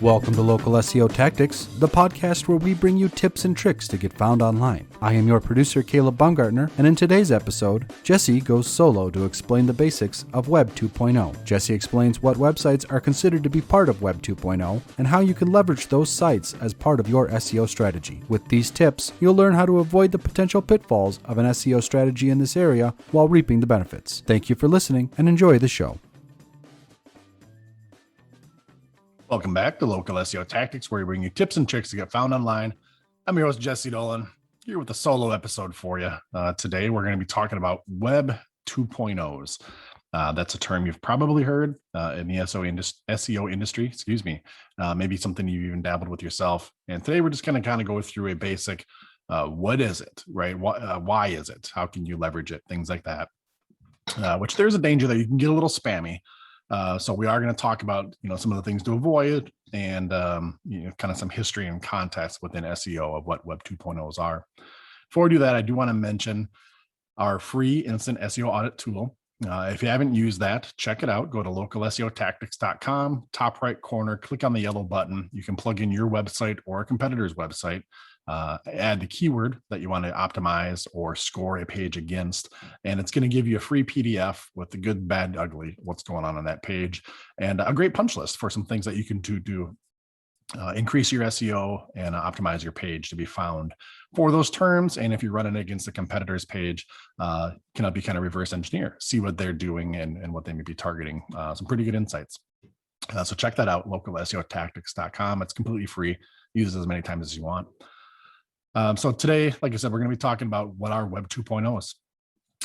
Welcome to Local SEO Tactics, the podcast where we bring you tips and tricks to get found online. I am your producer, Caleb Baumgartner, and in today's episode, Jesse goes solo to explain the basics of Web 2.0. Jesse explains what websites are considered to be part of Web 2.0 and how you can leverage those sites as part of your SEO strategy. With these tips, you'll learn how to avoid the potential pitfalls of an SEO strategy in this area while reaping the benefits. Thank you for listening and enjoy the show. Welcome back to Local SEO Tactics, where we bring you tips and tricks to get found online. I'm your host, Jesse Dolan, here with a solo episode for you. Today, we're going to be talking about Web 2.0s. That's a term you've probably heard in the SEO industry, maybe something you've even dabbled with yourself. And today, we're just going to kind of go through a basic, what is it, right? Why is it? How can you leverage it? Things like that, which there's a danger that you can get a little spammy. So we are going to talk about, some of the things to avoid and, kind of some history and context within SEO of what Web 2.0s are. Before we do that, I do want to mention our free instant SEO audit tool. If you haven't used that, check it out. Go to localseotactics.com, top right corner, click on the yellow button. You can plug in your website or a competitor's website. Add the keyword that you want to optimize or score a page against, and it's going to give you a free PDF with the good, bad, ugly, what's going on that page, and a great punch list for some things that you can do increase your SEO and optimize your page to be found for those terms. And if you're running against a competitor's page, can be kind of reverse engineer, see what they're doing and what they may be targeting. Some pretty good insights. So check that out, localseotactics.com. It's completely free. Use it as many times as you want. So today, like I said, we're going to be talking about what are Web 2.0s.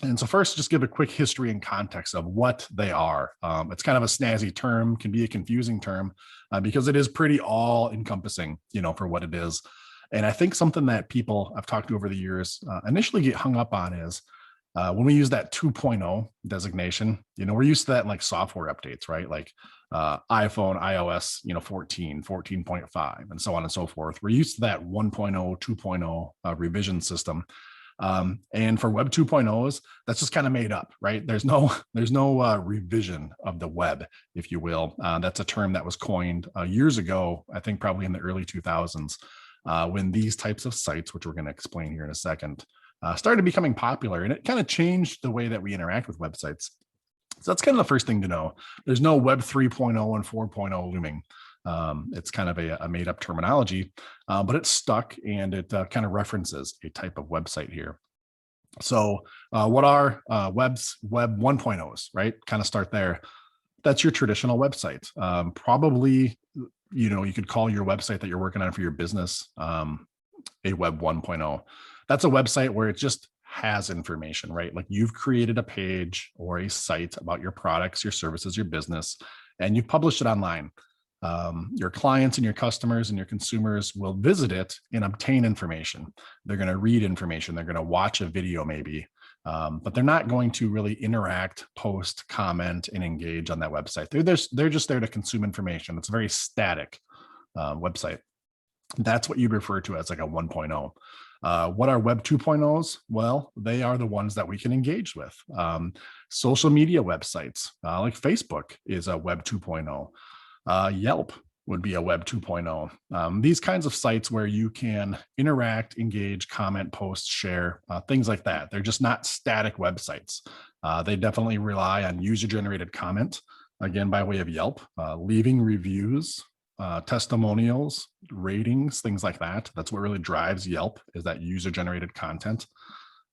And so first, just give a quick history and context of what they are. It's kind of a snazzy term, can be a confusing term because it is pretty all encompassing, for what it is. And I think something that people I've talked to over the years initially get hung up on is when we use that 2.0 designation, we're used to that in like software updates, right? Like iPhone, iOS, 14, 14.5, and so on and so forth. We're used to that 1.0, 2.0 revision system. And for Web 2.0s, that's just kind of made up, right? There's no revision of the web, if you will. That's a term that was coined years ago, I think probably in the early 2000s, when these types of sites, which we're going to explain here in a second, started becoming popular, and it kind of changed the way that we interact with websites. So that's kind of the first thing to know. There's no Web 3.0 and 4.0 looming. It's kind of a made up terminology, but it's stuck and it kind of references a type of website here. So what are Web 1.0s, right? Kind of start there. That's your traditional website. Probably, you could call your website that you're working on for your business a Web 1.0. That's a website where it just has information, right? Like you've created a page or a site about your products, your services, your business, and you've published it online. Your clients and your customers and your consumers will visit it and obtain information. They're going to read information. They're going to watch a video maybe, but they're not going to really interact, post, comment, and engage on that website. They're just there to consume information. It's a very static website. That's what you'd refer to as like a 1.0. What are Web 2.0s? Well, they are the ones that we can engage with. Social media websites like Facebook is a Web 2.0. Yelp would be a Web 2.0. These kinds of sites where you can interact, engage, comment, post, share, things like that. They're just not static websites. They definitely rely on user-generated comment, again, by way of Yelp, leaving reviews, testimonials, ratings, things like that. That's what really drives Yelp, is that user-generated content.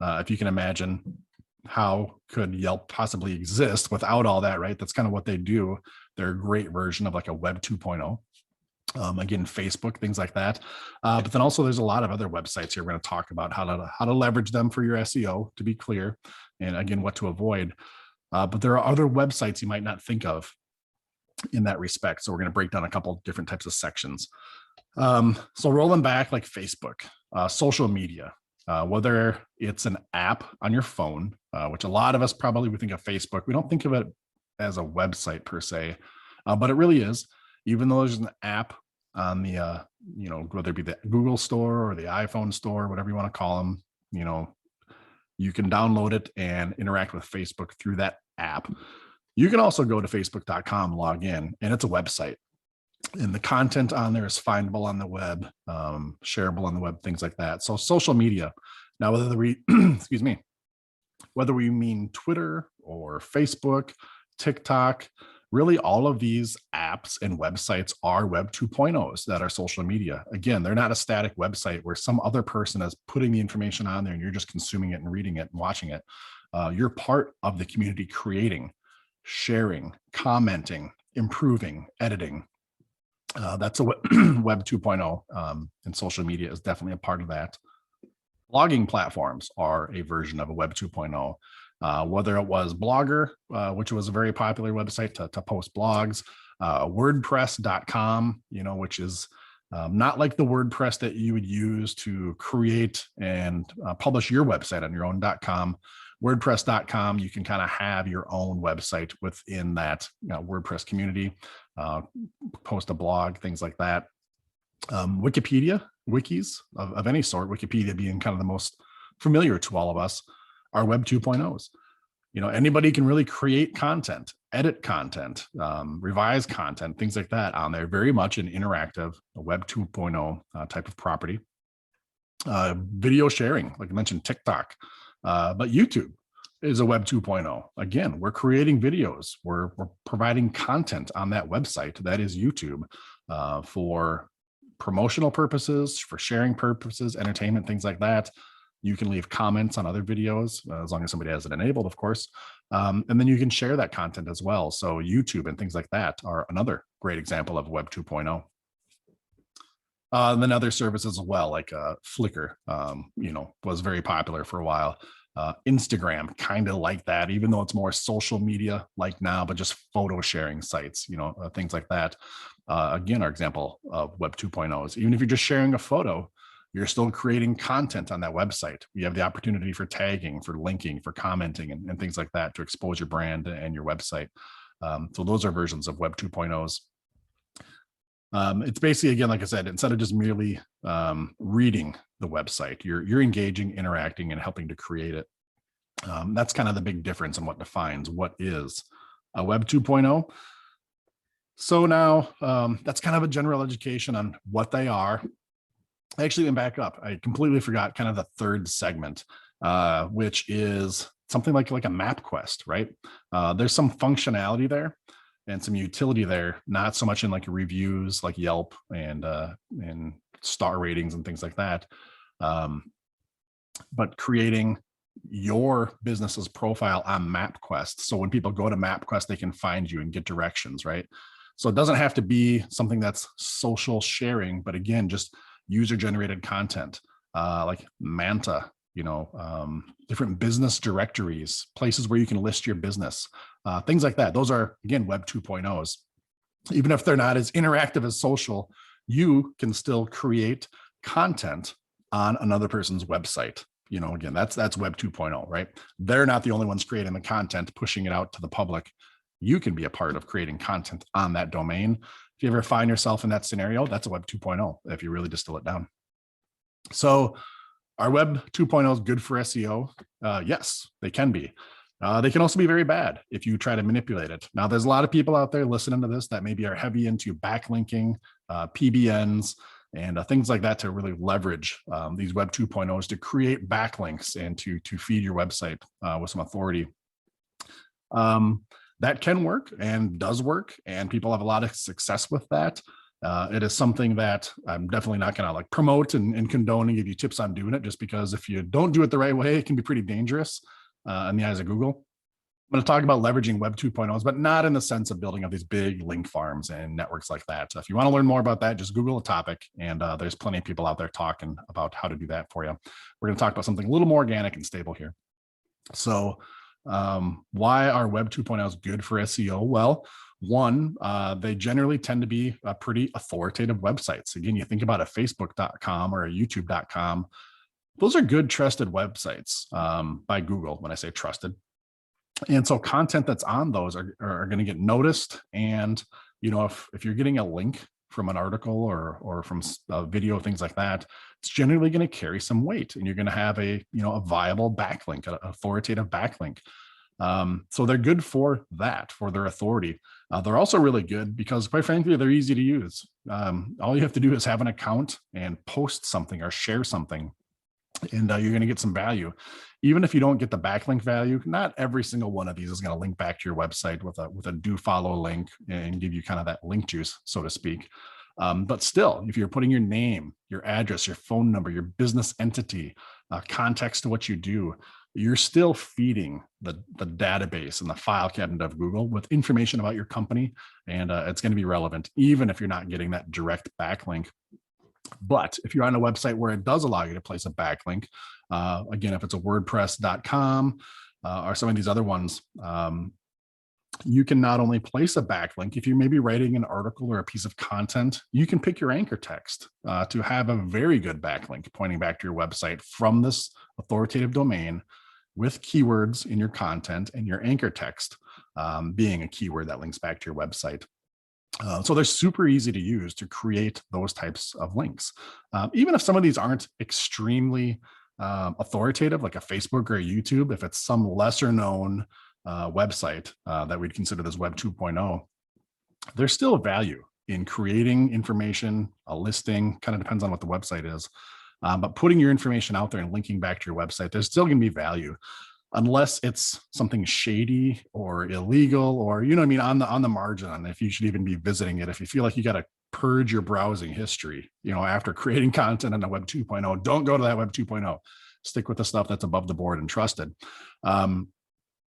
If you can imagine, how could Yelp possibly exist without all that, right? That's kind of what they do. They're a great version of like a Web 2.0. Again, Facebook, things like that. But then also there's a lot of other websites here. We're going to talk about how to leverage them for your SEO, to be clear, and again, what to avoid. But there are other websites you might not think of in that respect. So we're going to break down a couple different types of sections. So rolling back, like Facebook, social media, whether it's an app on your phone, which a lot of us probably would think of Facebook. We don't think of it as a website per se, but it really is. Even though there's an app on the, whether it be the Google store or the iPhone store, whatever you want to call them, you can download it and interact with Facebook through that app. You can also go to facebook.com, log in, and it's a website. And the content on there is findable on the web, shareable on the web, things like that. So social media. Now, whether we, excuse me, whether we mean Twitter or Facebook, TikTok, really all of these apps and websites are Web 2.0s that are social media. Again, they're not a static website where some other person is putting the information on there and you're just consuming it and reading it and watching it. You're part of the community creating, sharing, commenting, improving, editing. That's a Web 2.0, and social media is definitely a part of that. Blogging platforms are a version of a Web 2.0, whether it was Blogger, which was a very popular website to post blogs, WordPress.com, which is not like the WordPress that you would use to create and publish your website on your own .com. WordPress.com, you can kind of have your own website within that WordPress community, post a blog, things like that. Wikipedia, wikis of any sort, Wikipedia being kind of the most familiar to all of us, are Web 2.0s. Anybody can really create content, edit content, revise content, things like that on there. Very much an interactive Web 2.0 type of property. Video sharing, like I mentioned, TikTok, but YouTube is a Web 2.0. Again, we're creating videos. We're providing content on that website that is YouTube for promotional purposes, for sharing purposes, entertainment, things like that. You can leave comments on other videos as long as somebody has it enabled, of course. And then you can share that content as well. So YouTube and things like that are another great example of Web 2.0. And then other services as well, like Flickr, was very popular for a while. Instagram, kind of like that, even though it's more social media like now, but just photo sharing sites, things like that. Again, our example of Web 2.0s. Even if you're just sharing a photo, you're still creating content on that website. You have the opportunity for tagging, for linking, for commenting, and things like that to expose your brand and your website. So those are versions of Web 2.0s. It's basically, again, like I said, instead of just merely reading the website, you're engaging, interacting, and helping to create it. That's kind of the big difference in what defines what is a Web 2.0. So now that's kind of a general education on what they are. I actually went back up. I completely forgot kind of the third segment, which is something like a MapQuest, right? There's some functionality there and some utility there, not so much in like reviews like Yelp and star ratings and things like that, but creating your business's profile on MapQuest. So when people go to MapQuest, they can find you and get directions, right? So it doesn't have to be something that's social sharing, but again, just user-generated content, like Manta, different business directories, places where you can list your business, things like that. Those are, again, Web 2.0s. Even if they're not as interactive as social, you can still create content on another person's website. Again, that's Web 2.0, right? They're not the only ones creating the content, pushing it out to the public. You can be a part of creating content on that domain. If you ever find yourself in that scenario, that's a Web 2.0, if you really distill it down. So are Web 2.0s good for SEO? Yes, they can be. They can also be very bad if you try to manipulate it. Now, there's a lot of people out there listening to this that maybe are heavy into backlinking, PBNs, and things like that to really leverage these Web 2.0s to create backlinks and to feed your website with some authority. That can work and does work, and people have a lot of success with that. It is something that I'm definitely not going to promote and condone and give you tips on doing it, just because if you don't do it the right way, it can be pretty dangerous in the eyes of Google. I'm going to talk about leveraging Web 2.0s, but not in the sense of building up these big link farms and networks like that. So if you want to learn more about that, just Google a topic, and there's plenty of people out there talking about how to do that for you. We're going to talk about something a little more organic and stable here. So why are Web 2.0s good for SEO? Well, one, they generally tend to be pretty authoritative websites. Again, you think about a Facebook.com or a YouTube.com. Those are good, trusted websites by Google, when I say trusted. And so content that's on those are going to get noticed. And, if you're getting a link from an article or from a video, things like that, it's generally going to carry some weight, and you're going to have a viable backlink, an authoritative backlink. So they're good for that, for their authority. They're also really good because, quite frankly, they're easy to use. All you have to do is have an account and post something or share something, and you're going to get some value. Even if you don't get the backlink value, not every single one of these is going to link back to your website with a do follow link and give you kind of that link juice, so to speak. But still, if you're putting your name, your address, your phone number, your business entity, context to what you do, you're still feeding the database and the file cabinet of Google with information about your company. And it's going to be relevant, even if you're not getting that direct backlink. But if you're on a website where it does allow you to place a backlink, again, if it's a WordPress.com or some of these other ones, you can not only place a backlink, if you may be writing an article or a piece of content, you can pick your anchor text to have a very good backlink pointing back to your website from this authoritative domain with keywords in your content and your anchor text being a keyword that links back to your website. So they're super easy to use to create those types of links. Even if some of these aren't extremely authoritative, like a Facebook or a YouTube, if it's some lesser known website that we'd consider this Web 2.0, there's still value in creating information, a listing, kind of depends on what the website is. But putting your information out there and linking back to your website, there's still going to be value, unless it's something shady or illegal, or, you know what I mean, on the margin, on if you should even be visiting it. If you feel like you got to purge your browsing history, after creating content on a Web 2.0, don't go to that Web 2.0. Stick with the stuff that's above the board and trusted.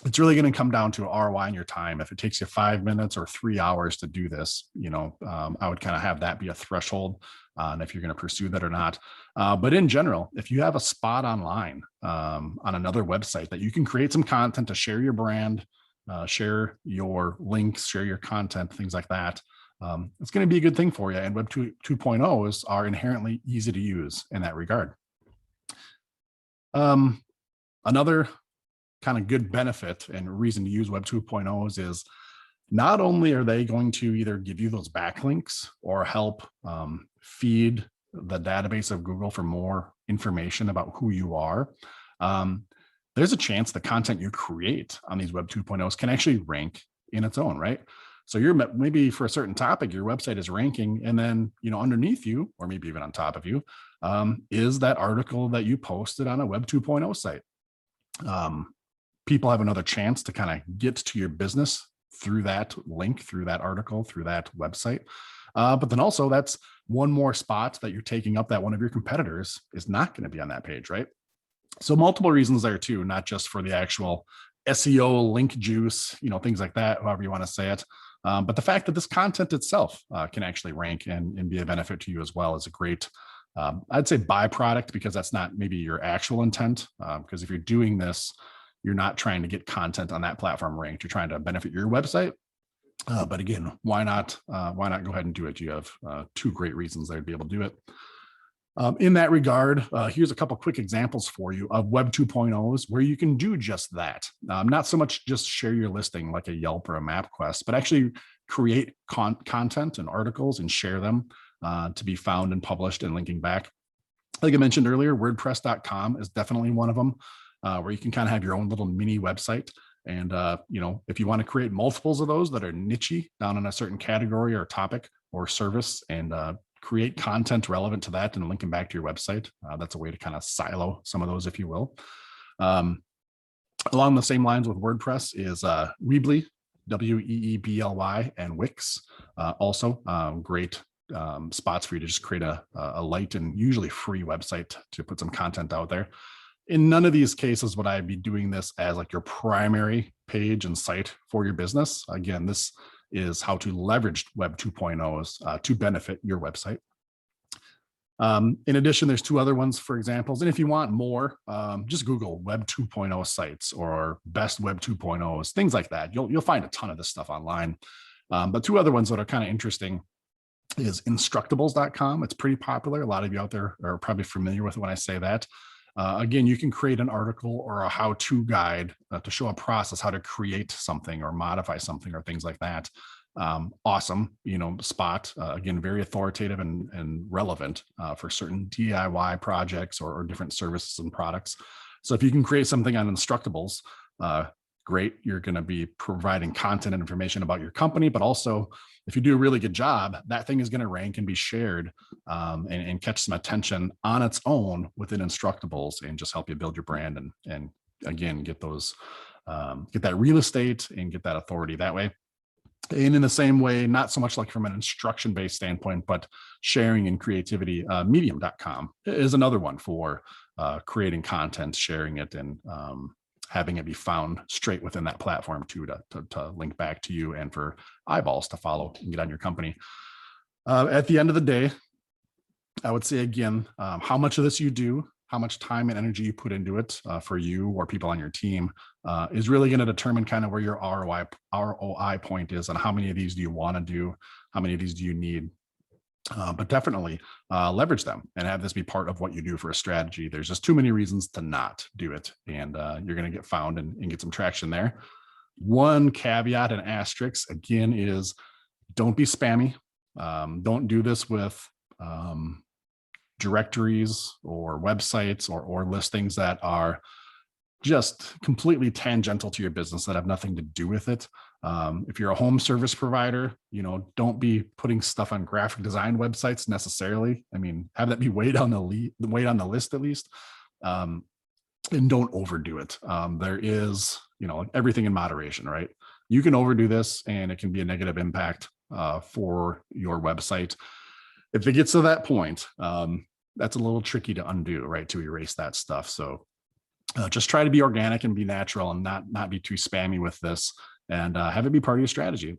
It's really going to come down to ROI in your time. If it takes you 5 minutes or 3 hours to do this, I would kind of have that be a threshold on if you're going to pursue that or not. But in general, if you have a spot online on another website that you can create some content to share your brand, share your links, share your content, things like that, it's going to be a good thing for you. And Web 2.0s are inherently easy to use in that regard. Another kind of good benefit and reason to use Web 2.0s is not only are they going to either give you those backlinks or help feed the database of Google for more information about who you are, there's a chance the content you create on these Web 2.0s can actually rank in its own right. So you're maybe for a certain topic, your website is ranking, and then underneath you, or maybe even on top of you, is that article that you posted on a Web 2.0 site. People have another chance to kind of get to your business through that link, through that article, through that website. But then also that's one more spot that you're taking up that one of your competitors is not going to be on that page, right? So multiple reasons there too, not just for the actual SEO link juice, things like that, however you want to say it. But the fact that this content itself can actually rank and be a benefit to you as well is a great, I'd say byproduct, because that's not maybe your actual intent. Because if you're doing this, you're not trying to get content on that platform ranked. You're trying to benefit your website. But again, why not go ahead and do it? You have two great reasons there to be able to do it. In that regard, here's a couple quick examples for you of Web 2.0s where you can do just that. Not so much just share your listing like a Yelp or a MapQuest, but actually create content and articles and share them to be found and published and linking back. Like I mentioned earlier, WordPress.com is definitely one of them. Where you can kind of have your own little mini website. And, if you want to create multiples of those that are niche-y down in a certain category or topic or service and create content relevant to that and link them back to your website, that's a way to kind of silo some of those, if you will. Along the same lines with WordPress is Weebly, Weebly, and Wix. Also great spots for you to just create a light and usually free website to put some content out there. In none of these cases would I be doing this as like your primary page and site for your business. Again, this is how to leverage Web 2.0s to benefit your website. In addition, there's two other ones for examples. And if you want more, just Google Web 2.0 sites or best Web 2.0s, things like that. You'll find a ton of this stuff online. But two other ones that are kind of interesting is instructablescom. It's pretty popular. A lot of you out there are probably familiar with it when I say that. Again, you can create an article or a how-to guide to show a process, how to create something or modify something or things like that. Awesome, spot. Again, very authoritative and relevant for certain DIY projects or different services and products. So if you can create something on Instructables, great. You're going to be providing content and information about your company, but also if you do a really good job, that thing is going to rank and be shared and catch some attention on its own within Instructables and just help you build your brand and again, get that real estate and get that authority that way. And in the same way, not so much like from an instruction-based standpoint, but sharing and creativity, mediumcom is another one for creating content, sharing it, and having it be found straight within that platform too, to link back to you and for eyeballs to follow and get on your company. At the end of the day, I would say again, how much of this you do, how much time and energy you put into it for you or people on your team is really going to determine kind of where your ROI point is and how many of these do you want to do, how many of these do you need. But definitely leverage them and have this be part of what you do for a strategy. There's just too many reasons to not do it. And you're going to get found and get some traction there. One caveat and asterisk, again, is don't be spammy. Don't do this with directories or websites or listings that are just completely tangential to your business that have nothing to do with it. If you're a home service provider, don't be putting stuff on graphic design websites necessarily. I mean, have that be way down the list at least, and don't overdo it. There is, everything in moderation, right? You can overdo this and it can be a negative impact for your website. If it gets to that point, that's a little tricky to undo, right? To erase that stuff. So just try to be organic and be natural and not be too spammy with this, and have it be part of your strategy.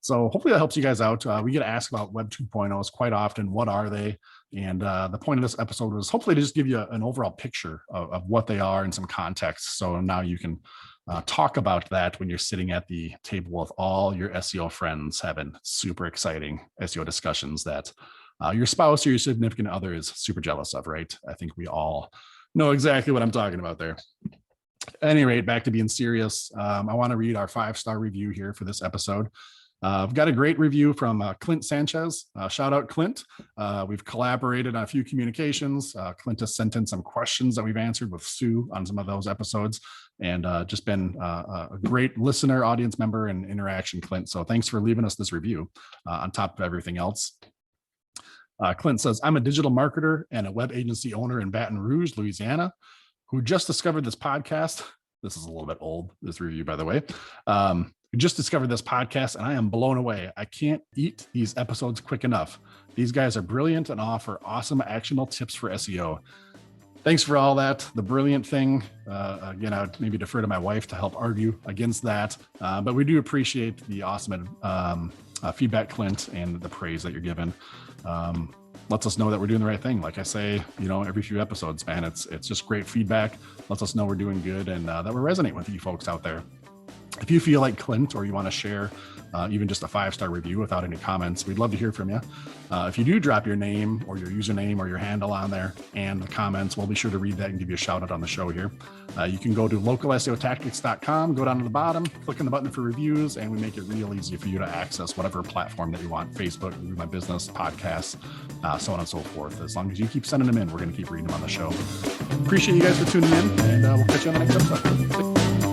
So hopefully that helps you guys out. We get asked about Web 2.0s quite often. What are they? And the point of this episode was hopefully to just give you an overall picture of what they are and some context. So now you can talk about that when you're sitting at the table with all your SEO friends having super exciting SEO discussions that your spouse or your significant other is super jealous of, right? I think we all know exactly what I'm talking about there. At any rate, back to being serious. I want to read our 5-star review here for this episode. I've got a great review from Clint Sanchez. Shout out, Clint. We've collaborated on a few communications. Clint has sent in some questions that we've answered with Sue on some of those episodes, and just been a great listener, audience member, and interaction, Clint. So thanks for leaving us this review on top of everything else. Clint says, I'm a digital marketer and a web agency owner in Baton Rouge, Louisiana, who just discovered this podcast. This is a little bit old, this review, by the way. Who just discovered this podcast, and I am blown away. I can't eat these episodes quick enough. These guys are brilliant and offer awesome actionable tips for SEO. Thanks for all that. The brilliant thing, again, I would maybe defer to my wife to help argue against that. But we do appreciate the awesome feedback, Clint, and the praise that you're given. Lets us know that we're doing the right thing. Like I say, every few episodes, man, it's just great feedback. Lets us know we're doing good and that we resonate with you folks out there. If you feel like Clint or you want to share even just a 5-star review without any comments, we'd love to hear from you. If you do drop your name or your username or your handle on there and the comments, we'll be sure to read that and give you a shout out on the show here. You can go to localseotactics.com, go down to the bottom, click on the button for reviews, and we make it real easy for you to access whatever platform that you want: Facebook, My Business, podcasts, so on and so forth. As long as you keep sending them in, we're going to keep reading them on the show. Appreciate you guys for tuning in, and we'll catch you on the next episode.